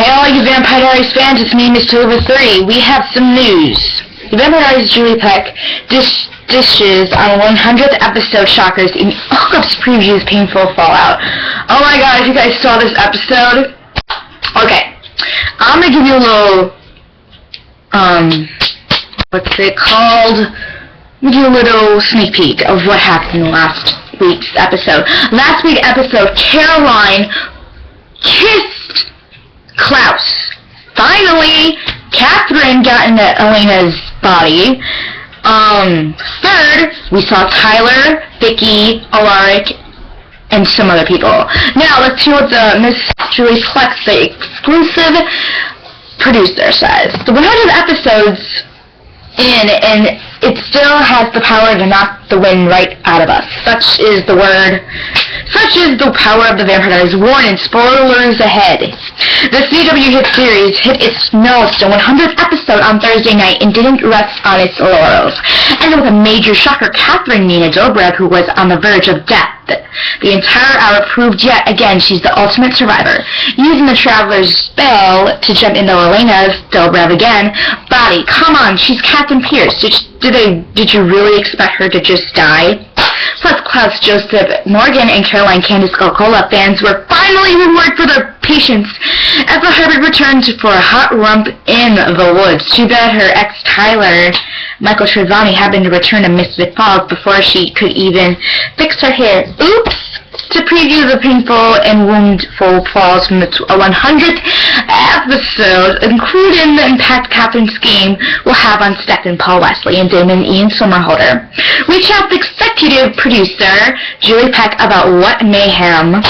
Hey all you Vampire Diaries fans, it's me, Mr. Over 3. We have some news. The Vampire Diaries Julie Plec dishes on 100th episode shockers in August previews painful fallout. Oh my god, if you guys saw this episode. Okay, I'm gonna give you a little, what's it called? I'm gonna give you a little sneak peek of what happened in last week's episode. Last week's episode, Caroline kissed Klaus. Finally, Catherine got into Elena's body. Third, we saw Tyler, Vicky, Alaric, and some other people. Now, let's hear what the Miss Julie Plec, the exclusive producer, says. The 100 episodes in, and it still has the power to knock the wind right out of us. Such is the power of the Vampire Diaries. Warning, spoilers ahead. The CW hit series hit its milestone 100th episode on Thursday night and didn't rest on its laurels. And with a major shocker, Catherine Nina Dobrev, who was on the verge of death the entire hour, proved yet again she's the ultimate survivor. Using the Traveler's spell to jump into Elena's Dobrev again body. Come on, she's Catherine Pierce. Did you really expect her to just die? Plus, Klaus, Joseph, Morgan, and Caroline Candice Coca-Cola fans were finally rewarded for their patience as the hybrid returned for a hot romp in the woods. Too bad her ex Tyler, Michael Trezani, happened to return to Misfit Falls before she could even fix her hair. Oops! To preview the painful and woundful falls from the 100th episode, including the impact Catherine's scheme will have on Stephen, Paul Wesley, and Damon Ian Somerhalder. We chat the executive producer, Julie Plec, about what mayhem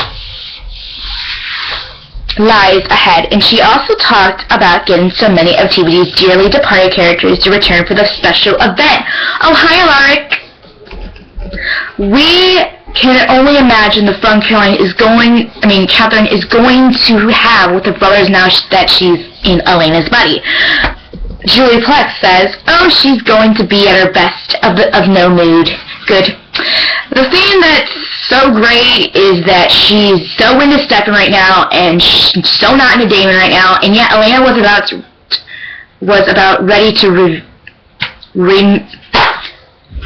lies ahead, and she also talked about getting so many of TV's dearly departed characters to return for the special event. Oh, hi, Alaric. We can only imagine the fun Catherine is going to have with her brothers now that she's in Elena's body. Julie Plec says, oh, she's going to be at her best of no mood. Good. The thing that's so great is that she's so into Stefan right now, and she's so not into Damon right now, and yet Elena was about ready to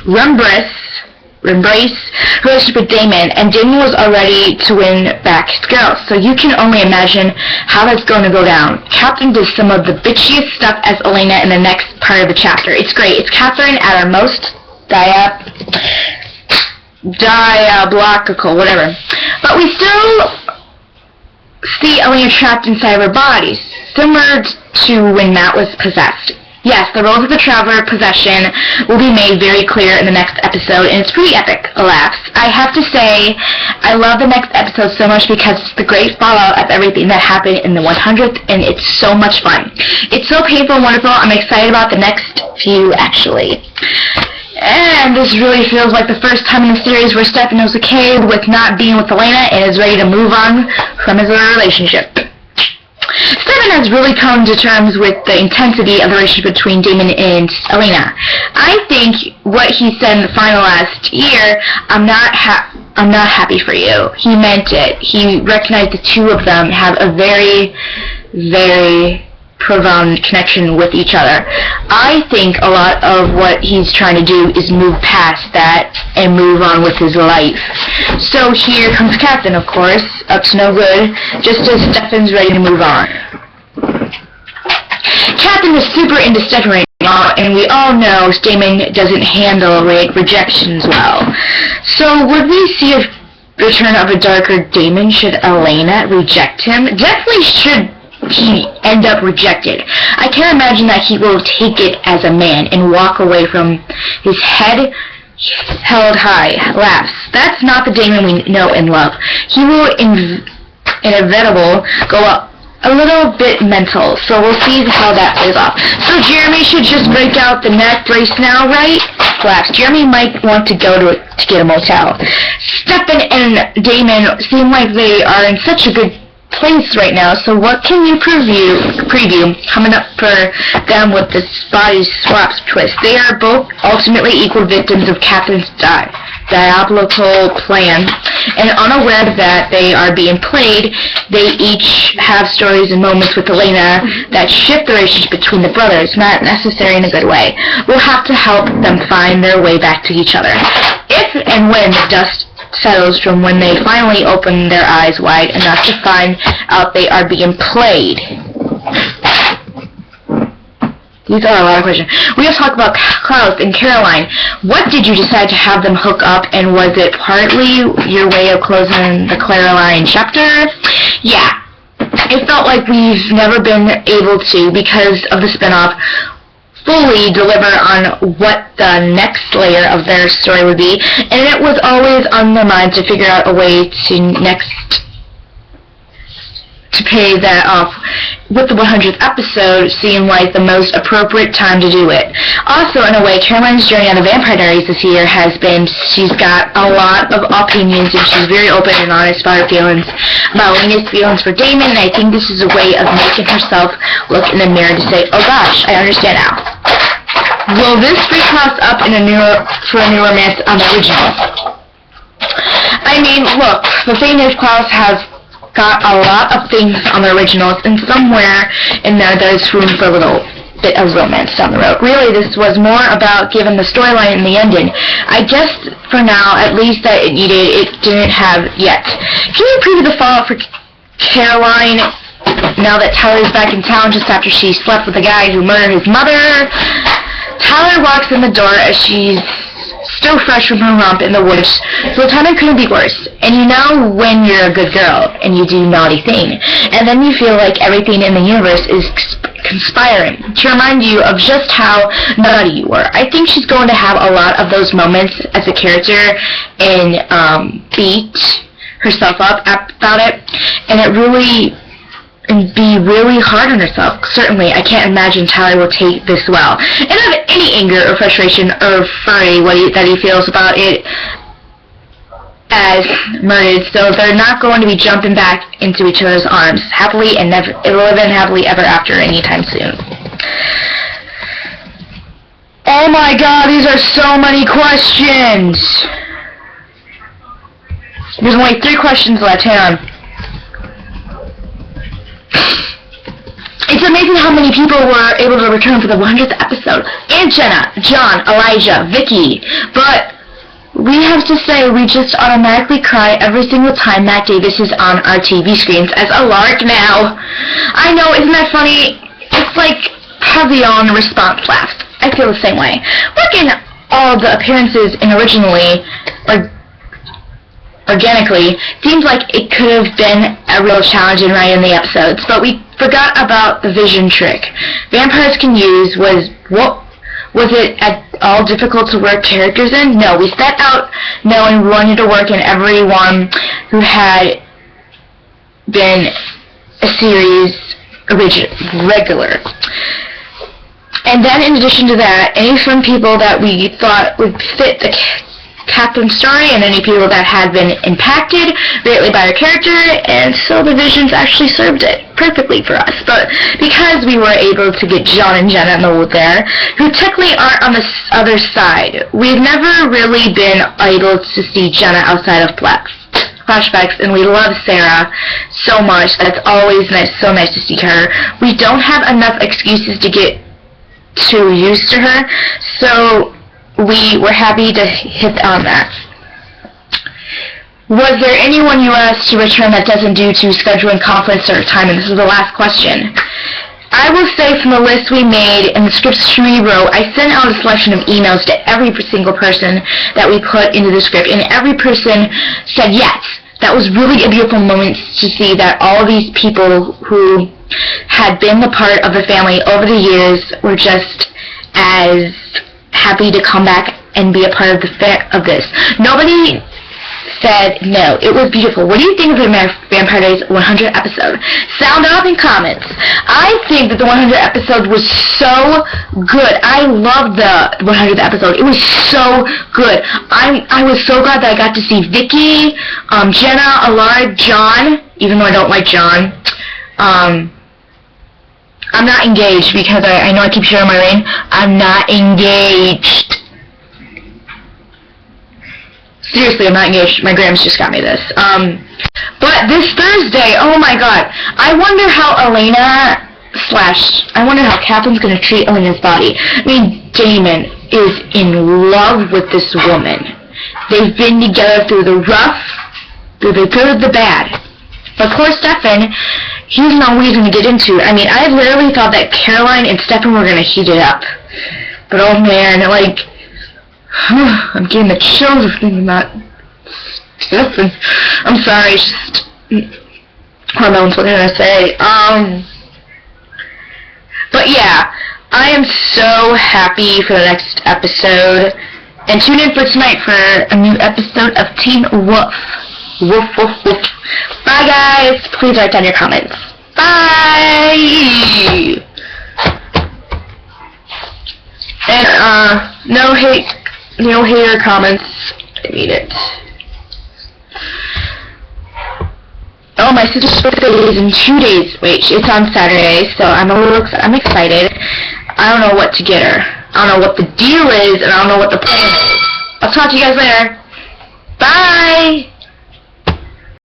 embrace her relationship with Damon, and Damon was already to win back his girl. So you can only imagine how that's going to go down. Catherine does some of the bitchiest stuff as Elena in the next part of the chapter. It's great. It's Catherine at her most diabolical, whatever. But we still see Elena trapped inside of her body, similar to when Matt was possessed. Yes, the roles of the Traveler possession will be made very clear in the next episode, and it's pretty epic, alas. I have to say, I love the next episode so much because it's the great fallout of everything that happened in the 100th, and it's so much fun. It's so painful and wonderful. I'm excited about the next few, actually. And this really feels like the first time in the series where Stefan is okay with not being with Elena and is ready to move on from his relationship. Stefan has really come to terms with the intensity of the relationship between Damon and Elena. I think what he said in the final last year, I'm not happy for you. He meant it. He recognized the two of them have a very, very profound connection with each other. I think a lot of what he's trying to do is move past that and move on with his life. So here comes Catherine, of course, up to no good, just as Stefan's ready to move on. Catherine is super into Stefan right now, and we all know Damon doesn't handle rejections well. So would we see a return of a darker Damon should Elena reject him? Definitely should he end up rejected. I can't imagine that he will take it as a man and walk away from his head held high. Laughs. That's not the Damon we know and love. He will inevitably go up a little bit mental, so we'll see how that plays off. So Jeremy should just break out the neck brace now, right? Laughs. Jeremy might want to go to get a motel. Stefan and Damon seem like they are in such a good place right now, so what can you preview coming up for them with this body swaps twist? They are both ultimately equal victims of Catherine's death. diabolical plan, and unaware that they are being played, they each have stories and moments with Elena that shift the relationship between the brothers, not necessarily in a good way. We'll have to help them find their way back to each other. If and when the dust settles from when they finally open their eyes wide enough to find out they are being played. These are a lot of questions. We also talked about Klaus and Caroline. What did you decide to have them hook up, and was it partly your way of closing the Caroline chapter? Yeah. It felt like we've never been able to, because of the spinoff, fully deliver on what the next layer of their story would be, and it was always on their mind to figure out a way to pay that off, with the 100th episode seemed like the most appropriate time to do it. Also, in a way, Caroline's journey on the Vampire Diaries this year has been, she's got a lot of opinions, and she's very open and honest about her feelings, about Lena's feelings for Damon, and I think this is a way of making herself look in the mirror to say, oh gosh, I understand now. Will this free Klaus up for a new romance on the original? I mean, look, the thing is, Klaus has got a lot of things on the originals, and somewhere in there's room for a little bit of romance down the road. Really, this was more about giving the storyline and the ending. I guess, for now, at least that it didn't have yet. Can you preview the fallout for Caroline now that Tyler's back in town just after she slept with the guy who murdered his mother? Tyler walks in the door as she's still fresh from her romp in the woods, so the timing couldn't be worse. And you know when you're a good girl and you do naughty thing, and then you feel like everything in the universe is conspiring to remind you of just how naughty you were. I think she's going to have a lot of those moments as a character and beat herself up about it, and be really hard on herself. Certainly, I can't imagine Tyler will take this well, and have any anger or frustration or fury that he feels about it as murdered, so they're not going to be jumping back into each other's arms happily and living happily ever after anytime soon. Oh my god, these are so many questions! There's only 3 questions left. Hang on. It's amazing how many people were able to return for the 100th episode. And Jenna, John, Elijah, Vicky. But we have to say we just automatically cry every single time Matt Davis is on our TV screens as a lark now. I know, isn't that funny? It's like Pavillon response laughs. I feel the same way. Look at all the appearances in originally, or organically, seems like it could have been a real challenge in writing the episodes, but we forgot about the vision trick vampires can use. Was it at all difficult to work characters in? No, we set out knowing we wanted to work in everyone who had been a series regular. And then in addition to that, any fun people that we thought would fit the Captain story, and any people that had been impacted greatly by our character, and so the visions actually served it perfectly for us. But because we were able to get John and Jenna there, who technically aren't on the other side, we've never really been able to see Jenna outside of Plec flashbacks, and we love Sarah so much. That's always so nice to see her. We don't have enough excuses to get too used to her, so we were happy to hit on that. Was there anyone you asked to return that doesn't due to scheduling conflicts or time? And this is the last question. I will say from the list we made and the scripts we wrote, I sent out a selection of emails to every single person that we put into the script, and every person said yes. That was really a beautiful moment to see that all these people who had been the part of the family over the years were just as happy to come back and be a part of this. Nobody said no. It was beautiful. What do you think of the Vampire Diaries 100th episode? Sound off in comments. I think that the 100th episode was so good. I loved the 100th episode. It was so good. I was so glad that I got to see Vicky, Jenna, Alara, John, even though I don't like John. I'm not engaged because I know I keep sharing my ring. I'm not engaged. Seriously, I'm not engaged. My grams just got me this. But this Thursday, oh my god, I wonder how I wonder how Catherine's gonna treat Elena's body. I mean, Damon is in love with this woman. They've been together through the rough, through the good, the bad. But poor Stefan, he doesn't know what he's gonna get into. I mean, I literally thought that Caroline and Stefan were gonna heat it up. But oh man, like, I'm getting the chills of thinking about Stefan. I'm sorry, it's just hormones, what did I say? But yeah, I am so happy for the next episode. And tune in for tonight for a new episode of Teen Wolf. Woof, woof, woof. Bye, guys. Please write down your comments. Bye! And, no hater comments. I need it. Oh, my sister's birthday is in 2 days. Wait, it's on Saturday, so I'm excited. I don't know what to get her. I don't know what the deal is, and I don't know what the plan is. I'll talk to you guys later. Bye!